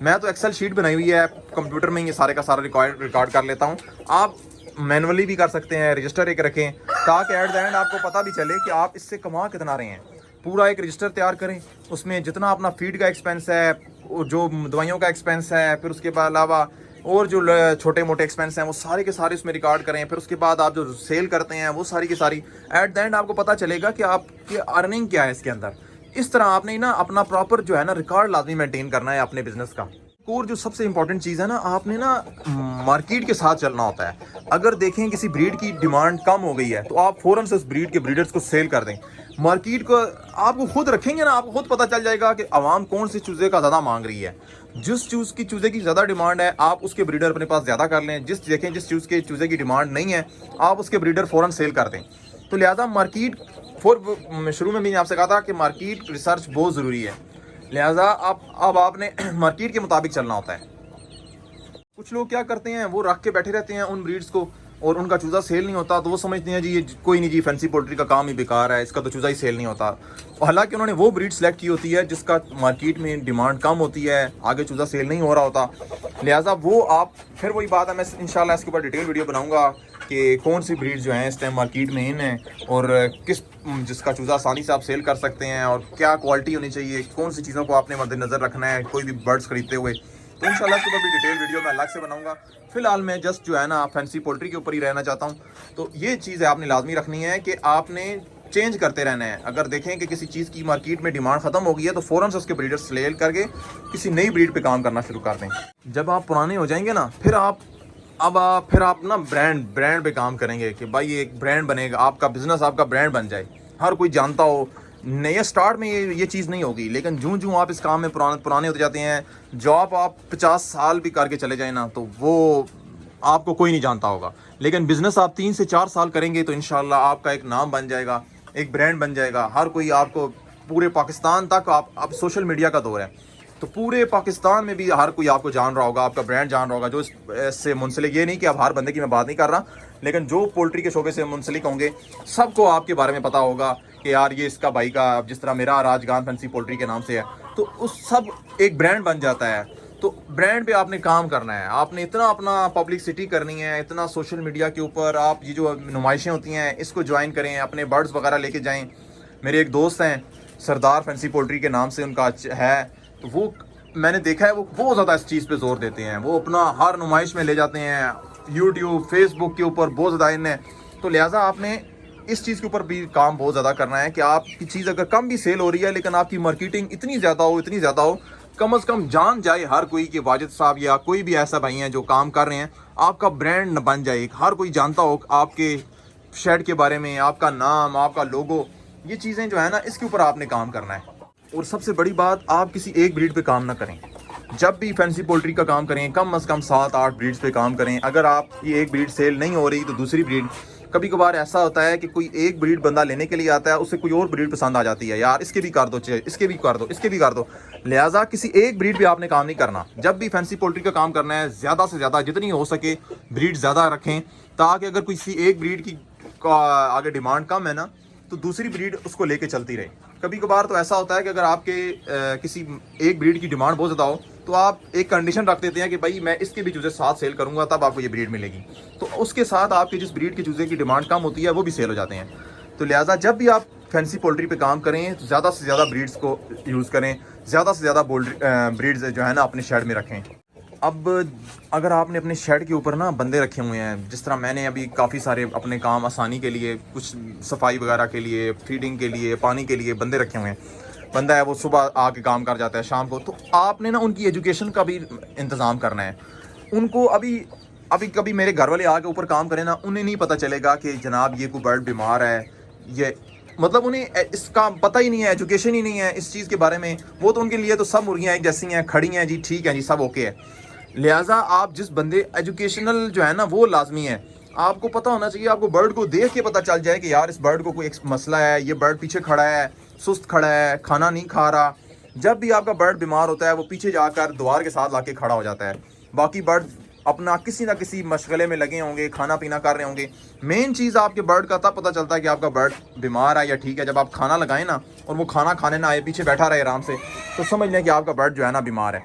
मैं तो एक्सेल शीट बनाई हुई है कंप्यूटर में, ये सारे का सारा रिकॉर्ड कर लेता हूँ। आप मैनुअली भी कर सकते हैं, रजिस्टर एक रखें, ताकि एट द एंड आपको पता भी चले कि आप इससे कमा कितना रहे हैं। पूरा एक रजिस्टर तैयार करें, उसमें जितना अपना फीड का एक्सपेंस है, जो दवाइयों का एक्सपेंस है, फिर उसके बाद अलावा और जो छोटे मोटे एक्सपेंस हैं, वो सारे के सारे उसमें रिकॉर्ड करें। फिर उसके बाद आप जो सेल करते हैं, वो सारी की सारी, एट द एंड आपको पता चलेगा कि आपकी अर्निंग क्या है इसके अंदर। इस तरह आपने ना अपना प्रॉपर जो है ना रिकॉर्ड लाजमी मेंटेन करना है अपने बिजनेस का। और जो सबसे इंपॉर्टेंट चीज़ है ना, आपने ना मार्केट के साथ चलना होता है। अगर देखें किसी ब्रीड की डिमांड कम हो गई है, तो आप फ़ौरन से उस ब्रीड के ब्रीडर्स को सेल कर दें। मार्केट को आपको खुद रखेंगे ना, आपको खुद पता चल जाएगा कि आवाम कौन सी चूज़े का ज़्यादा मांग रही है। जिस चूज़े की ज़्यादा डिमांड है, आप उसके ब्रीडर अपने पास ज़्यादा कर लें। जिस चूज़े की डिमांड नहीं है, आप उसके ब्रीडर फ़ौरन सेल कर दें। तो लिहाजा मार्केट, शुरू में मैंने आपसे कहा था कि मार्केट रिसर्च बहुत ज़रूरी है। लिहाजा अब आपने मार्केट के मुताबिक चलना होता है। कुछ लोग क्या करते हैं, वो रख के बैठे रहते हैं उन ब्रीड्स को, और उनका चूज़ा सेल नहीं होता, तो वो समझते हैं जी ये कोई नहीं, जी फैंसी पोल्ट्री का काम ही बेकार है, इसका तो चूज़ा ही सेल नहीं होता। हालांकि उन्होंने वो ब्रीड सेलेक्ट की होती है जिसका मार्केट में डिमांड कम होती है, आगे चूज़ा सेल नहीं हो रहा होता। लिहाजा वो आप, फिर वही बात है, मैं इंशाल्लाह इसके ऊपर डिटेल वीडियो बनाऊंगा कि कौन सी ब्रीड जो हैं इस टाइम मार्केट में इन है, और जिसका चूज़ा आसानी से आप सेल कर सकते हैं, और क्या क्वालिटी होनी चाहिए, कौन सी चीज़ों को आपने मद्देनज़र रखना है कोई भी बर्ड्स खरीदते हुए। तो इंशाल्लाह इसके ऊपर भी डिटेल वीडियो मैं अलग से बनाऊंगा। फिलहाल मैं जस्ट जो है ना फैंसी पोल्ट्री के ऊपर ही रहना चाहता हूँ। तो ये चीज़ है आपने लाजमी रखनी है कि आपने चेंज करते रहना है। अगर देखें कि किसी चीज़ की मार्केट में डिमांड ख़त्म हो गई है, तो फ़ौरन से उसके ब्रीडर सेल करके किसी नई ब्रीड पे काम करना शुरू कर दें। जब आप पुराने हो जाएंगे ना, फिर आप ना ब्रांड पे काम करेंगे कि भाई ये एक ब्रांड बनेगा, आपका बिजनेस आपका ब्रांड बन जाए, हर कोई जानता हो। नए स्टार्ट में ये चीज़ नहीं होगी, लेकिन जूं आप इस काम में पुराने होते जाते हैं, जॉब आप 50 साल भी करके चले जाए ना, तो वो आपको कोई नहीं जानता होगा। लेकिन बिजनेस आप 3 से 4 साल करेंगे तो इंशाल्लाह आपका एक नाम बन जाएगा, एक ब्रांड बन जाएगा। हर कोई आपको, पूरे पाकिस्तान तक, आप सोशल मीडिया का दौर है, तो पूरे पाकिस्तान में भी हर कोई आपको जान रहा होगा, आपका ब्रांड जान रहा होगा। जो इससे मुंसलिक, ये नहीं कि अब हर बंदे की मैं बात नहीं कर रहा, लेकिन जो पोल्ट्री के शोबे से मुंसलिक होंगे, सबको आपके बारे में पता होगा कि यार ये इसका भाई का, जिस तरह मेरा राजगान फैंसी पोल्ट्री के नाम से है, तो उस सब एक ब्रांड बन जाता है। तो ब्रांड पे आपने काम करना है, आपने इतना अपना पब्लिसिटी करनी है, इतना सोशल मीडिया के ऊपर आप ये जो नुमाइशें होती हैं इसको ज्वाइन करें, अपने बर्ड्स वगैरह लेके जाएं। मेरे एक दोस्त हैं, सरदार फैंसी पोल्ट्री के नाम से उनका है, तो वो मैंने देखा है वो बहुत ज़्यादा इस चीज़ पे जोर देते हैं। वो अपना हर नुमाइश में ले जाते हैं, यूट्यूब फेसबुक के ऊपर बहुत ज़्यादा इन है। तो लिहाजा आपने इस चीज़ के ऊपर भी काम बहुत ज़्यादा करना है कि आपकी चीज़ अगर कम भी सेल हो रही है, लेकिन आपकी मार्केटिंग इतनी ज़्यादा हो, कम से कम जान जाए हर कोई कि वाजिद साहब या कोई भी ऐसा भाई हैं जो काम कर रहे हैं, आपका ब्रांड बन जाए, हर कोई जानता हो आपके शेड के बारे में, आपका नाम, आपका लोगो, ये चीज़ें जो है ना, इसके ऊपर आपने काम करना है। और सबसे बड़ी बात, आप किसी एक ब्रीड पे काम ना करें। جب بھی فینسی پولٹری کا کام کریں کم از کم 7-8 بریڈز پہ کام کریں. اگر آپ کی ایک بریڈ سیل نہیں ہو رہی تو دوسری بریڈ. کبھی کبھار ایسا ہوتا ہے کہ کوئی ایک بریڈ بندہ لینے کے لیے آتا ہے, اسے کوئی اور بریڈ پسند آ جاتی ہے, یار اس کے بھی کر دو, اس کے بھی کر دو, اس کے بھی کر دو. لہٰذا کسی ایک بریڈ پہ آپ نے کام نہیں کرنا. جب بھی فینسی پولٹری کا کام کرنا ہے زیادہ سے زیادہ جتنی ہو سکے بریڈ زیادہ رکھیں, تاکہ اگر کسی ایک بریڈ کی آگے ڈیمانڈ کم ہے نا تو دوسری بریڈ اس کو لے کے چلتی رہے. کبھی کبھار تو ایسا ہوتا ہے کہ اگر آپ کے کسی ایک بریڈ کی ڈیمانڈ بہت زیادہ ہو تو آپ ایک کنڈیشن رکھ دیتے ہیں کہ بھائی میں اس کے بھی چوزے ساتھ سیل کروں گا, تب آپ کو یہ بریڈ ملے گی. تو اس کے ساتھ آپ کے جس بریڈ کے چوزے کی ڈیمانڈ کم ہوتی ہے وہ بھی سیل ہو جاتے ہیں. تو لہٰذا جب بھی آپ فینسی پولٹری پہ کام کریں تو زیادہ سے زیادہ بریڈز کو یوز کریں, زیادہ سے زیادہ بریڈز جو ہے نا اپنے شیڈ میں رکھیں. اب اگر آپ نے اپنے شیڈ کے اوپر نا بندے رکھے ہوئے ہیں, جس طرح میں نے ابھی کافی سارے اپنے کام آسانی کے لیے, کچھ صفائی وغیرہ کے لیے, فیڈنگ کے لیے, پانی کے لیے بندے رکھے ہوئے ہیں. بندہ ہے وہ صبح آ کے کام کر جاتا ہے شام کو, تو آپ نے نا ان کی ایجوکیشن کا بھی انتظام کرنا ہے. ان کو ابھی کبھی میرے گھر والے آ کے اوپر کام کریں نا, انہیں نہیں پتہ چلے گا کہ جناب یہ کوئی برڈ بیمار ہے, یہ مطلب انہیں اس کا پتہ ہی نہیں ہے, ایجوکیشن ہی نہیں ہے اس چیز کے بارے میں. وہ تو ان کے لیے تو سب مرغیاں ایک جیسی ہیں, کھڑی ہیں جی, ٹھیک ہے جی, سب اوکے ہے. لہٰذا آپ جس بندے ایجوکیشنل جو ہے نا وہ لازمی ہے. آپ کو پتہ ہونا چاہیے, آپ کو برڈ کو دیکھ کے پتہ چل جائے کہ یار اس برڈ کو کوئی ایک مسئلہ ہے, یہ برڈ پیچھے کھڑا ہے, سست کھڑا ہے, کھانا نہیں کھا رہا. جب بھی آپ کا برڈ بیمار ہوتا ہے وہ پیچھے جا کر دوار کے ساتھ لا کے کھڑا ہو جاتا ہے. باقی برڈ اپنا کسی نہ کسی مشغلے میں لگے ہوں گے, کھانا پینا کر رہے ہوں گے. مین چیز آپ کے برڈ کا تب پتہ چلتا ہے کہ آپ کا برڈ بیمار ہے یا ٹھیک ہے, جب آپ کھانا لگائیں نا اور وہ کھانا کھانے نہ آئے, پیچھے بیٹھا رہے آرام سے, تو سمجھ لیں کہ آپ کا برڈ جو ہے نا بیمار ہے.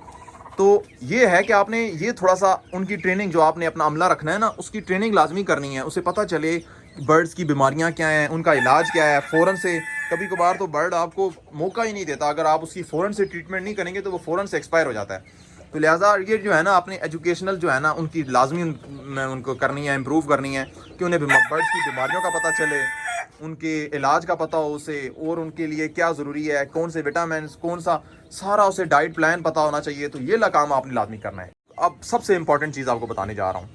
تو یہ ہے کہ آپ نے یہ تھوڑا سا ان کی ٹریننگ جو آپ نے اپنا عملہ رکھنا ہے نا, اس کی ٹریننگ لازمی کرنی ہے. اسے پتہ چلے برڈز کی بیماریاں کیا ہیں, ان کا علاج کیا ہے. فوراً سے کبھی کبھار تو برڈ آپ کو موقع ہی نہیں دیتا, اگر آپ اس کی فوراً سے ٹریٹمنٹ نہیں کریں گے تو وہ فوراً سے ایکسپائر ہو جاتا ہے. تو لہٰذا یہ جو ہے نا اپنے ایجوکیشنل جو ہے نا ان کی لازمی ان کو کرنی ہے, امپروو کرنی ہے, کہ انہیں برڈز کی بیماریوں کا پتہ چلے, ان کے علاج کا پتہ ہو اسے, اور ان کے لیے کیا ضروری ہے, کون سے وٹامنس, کون سا سارا اسے ڈائٹ پلان پتہ ہونا چاہیے. تو یہ کام آپ نے لازمی کرنا ہے. اب سب سے امپورٹنٹ چیز آپ کو بتانے جا رہا ہوں,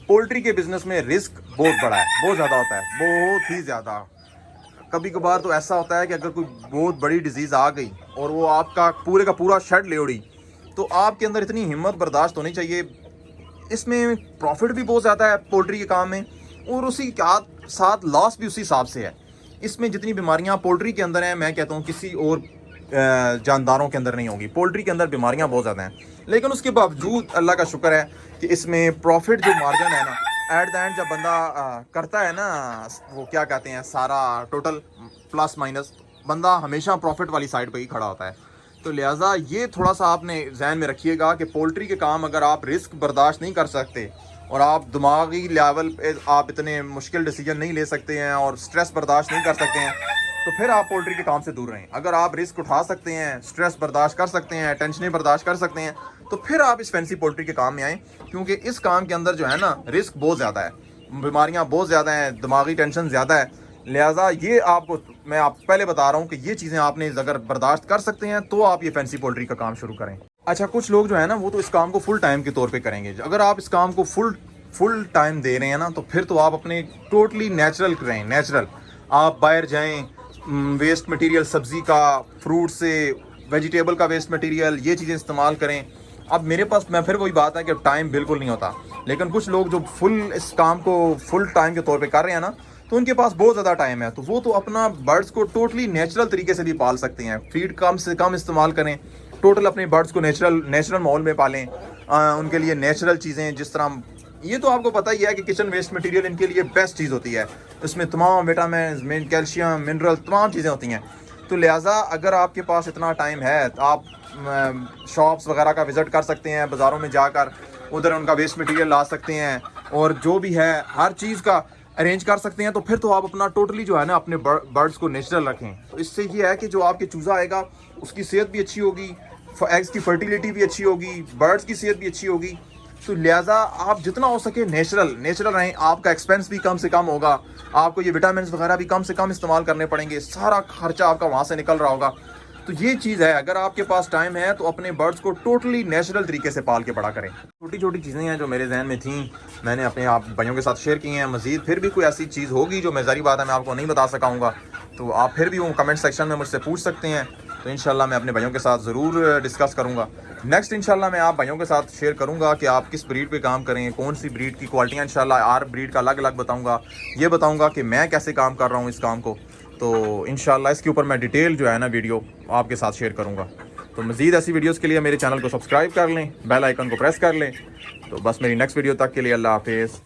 پولٹری کے بزنس میں رسک بہت بڑا ہے, بہت زیادہ ہوتا ہے, بہت ہی زیادہ. کبھی کبھار تو ایسا ہوتا ہے کہ اگر کوئی بہت بڑی ڈیزیز آ گئی اور وہ آپ کا پورا شیڈ لے اڑی, تو آپ کے اندر اتنی ہمت برداشت ہونی چاہیے. اس میں پروفٹ بھی بہت زیادہ ہے پولٹری کے کام میں, اور اسی کے ساتھ لاس بھی اسی حساب سے ہے. اس میں جتنی بیماریاں پولٹری کے اندر ہیں, میں کہتا ہوں کسی اور جانداروں کے اندر نہیں ہوگی. پولٹری کے اندر بیماریاں بہت زیادہ ہیں, لیکن اس کے باوجود اللہ کا شکر ہے کہ اس میں پروفٹ جو مارجن ہے نا, ایٹ دا اینڈ جب بندہ کرتا ہے نا, وہ کیا کہتے ہیں, سارا ٹوٹل پلس مائنس, بندہ ہمیشہ پروفٹ والی سائڈ پہ ہی کھڑا ہوتا ہے. تو لہٰذا یہ تھوڑا سا آپ نے ذہن میں رکھیے گا کہ پولٹری کے کام اگر آپ رسک برداشت نہیں کر سکتے, اور آپ دماغی لیول پہ آپ اتنے مشکل ڈیسیجن نہیں لے سکتے ہیں, اور سٹریس برداشت نہیں کر سکتے ہیں, تو پھر آپ پولٹری کے کام سے دور رہیں. اگر آپ رسک اٹھا سکتے ہیں, سٹریس برداشت کر سکتے ہیں, ٹینشنیں برداشت کر سکتے ہیں, تو پھر آپ اس فینسی پولٹری کے کام میں آئیں. کیونکہ اس کام کے اندر جو ہے نا رسک بہت زیادہ ہے, بیماریاں بہت زیادہ ہیں, دماغی ٹینشن زیادہ ہے. لہٰذا یہ میں آپ پہلے بتا رہا ہوں کہ یہ چیزیں آپ نے اگر برداشت کر سکتے ہیں تو آپ یہ فینسی پولٹری کا کام شروع کریں. اچھا, کچھ لوگ جو ہے نا وہ تو اس کام کو فل ٹائم کے طور پہ کریں گے. اگر آپ اس کام کو فل ٹائم دے رہے ہیں نا, تو پھر تو آپ اپنے ٹوٹلی نیچرل کریں. نیچرل آپ باہر جائیں, ویسٹ مٹیریل سبزی کا, فروٹ سے, ویجیٹیبل کا ویسٹ مٹیریل, یہ چیزیں استعمال کریں. اب میرے پاس میں پھر وہی بات ہے کہ ٹائم بالکل نہیں ہوتا, لیکن کچھ لوگ جو اس کام کو فل ٹائم کے طور پہ کر رہے ہیں نا, تو ان کے پاس بہت زیادہ ٹائم ہے, تو وہ تو اپنا برڈز کو ٹوٹلی نیچرل طریقے سے بھی پال سکتے ہیں. فیڈ کم سے کم استعمال کریں, ٹوٹل اپنے برڈز کو نیچرل ماحول میں پالیں. ان کے لیے نیچرل چیزیں, جس طرح یہ تو آپ کو پتہ ہی ہے کہ کچن ویسٹ مٹیریل ان کے لیے بیسٹ چیز ہوتی ہے. اس میں تمام وٹامنز, کیلشیم, منرل, تمام چیزیں ہوتی ہیں. تو لہٰذا اگر آپ کے پاس اتنا ٹائم ہے تو آپ شاپس وغیرہ کا وزٹ کر سکتے ہیں, بازاروں میں جا کر ادھر ان کا ویسٹ مٹیریل لا سکتے ہیں, اور جو بھی ہے ہر چیز کا ارینج کر سکتے ہیں. تو پھر تو آپ اپنا ٹوٹلی جو ہے نا اپنے برڈز کو نیچرل رکھیں. تو اس سے یہ ہے کہ جو آپ کے چوزا آئے گا اس کی صحت بھی اچھی ہوگی, ایگز کی فرٹیلیٹی بھی اچھی ہوگی, برڈز کی صحت بھی اچھی ہوگی. تو لہٰذا آپ جتنا ہو سکے نیچرل رہیں. آپ کا ایکسپینس بھی کم سے کم ہوگا, آپ کو یہ وٹامنس وغیرہ بھی کم سے کم استعمال کرنے پڑیں گے, سارا خرچہ آپ کا وہاں سے نکل رہا ہوگا. تو یہ چیز ہے, اگر آپ کے پاس ٹائم ہے تو اپنے برڈز کو ٹوٹلی نیچرل طریقے سے پال کے بڑا کریں. چھوٹی چیزیں ہیں جو میرے ذہن میں تھیں, میں نے اپنے آپ بھائیوں کے ساتھ شیئر کی ہیں. مزید پھر بھی کوئی ایسی چیز ہوگی جو میں ظاہری بات ہے میں آپ کو نہیں بتا سکا ہوں گا, تو آپ پھر بھی وہ کمنٹ سیکشن میں مجھ سے پوچھ سکتے ہیں. تو انشاءاللہ میں اپنے بھائیوں کے ساتھ ضرور ڈسکس کروں گا. نیکسٹ انشاءاللہ میں آپ بھائیوں کے ساتھ شیئر کروں گا کہ آپ کس بریڈ پہ کام کریں, کون سی بریڈ کی کوالٹیاں. انشاءاللہ ہر بریڈ کا الگ الگ بتاؤں گا, یہ بتاؤں گا کہ میں کیسے کام کر رہا ہوں اس کام کو. تو انشاءاللہ اس کے اوپر میں ڈیٹیل جو ہے نا ویڈیو آپ کے ساتھ شیئر کروں گا. تو مزید ایسی ویڈیوز کے لیے میرے چینل کو سبسکرائب کر لیں, بیل آئیکن کو پریس کر لیں. تو بس میری نیکسٹ ویڈیو تک کے لیے اللہ حافظ.